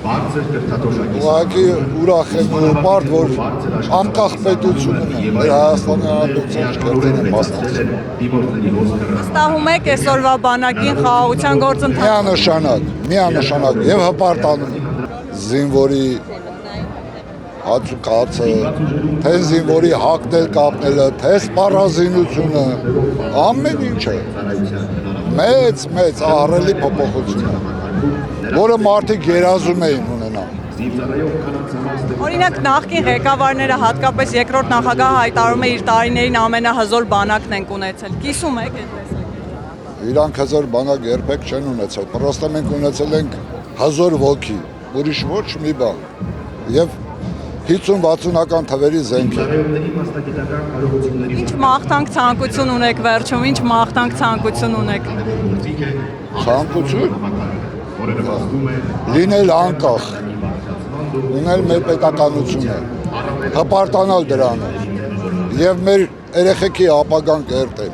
Ուղղակի ուրախ եմ ու բարդ, որ անկախ պետություն ունեն, մեր Հայաստանի Հանրապետության շքերթին են մասնակցում։ Վստահում եք այսօրվա բանակին խաղաղության գործընթացը։ Միանշանակ եւ հպարտանում զինվորի հացուցկացը, թե զինվորի հակնել կապնելը, թե սպառազինությունը, ամեն ինչը մեծ ահռելի փոփոխություն է, որը մարդիկ երազում էին ունենալ։ Օրինակ նախկին ղեկավարները, հատկապես երկրորդ նախագահը հայտարարում է իր տարիներին ամենահզոր բանակն ենք ունեցել։ Կիսում եք այդ տեսակետը։ Իրանք հզոր բանակ երբեք չեն ունեցել, պրոստը մենք ունեցել ենք հզոր ոգի, ուրիշ ոչ մի բան։ Եվ 50-60-ական թվերի զենքեր։ Ինչ մաղթանք ցանկություն ունեք վերջում, ինչ մաղթանք ցանկություն ունեք։ Ցանկություն լինել անկախ, ունել մեր պետականությունը, հպարտանալ դրանով եւ մեր երեխեքի ապագան կերտել։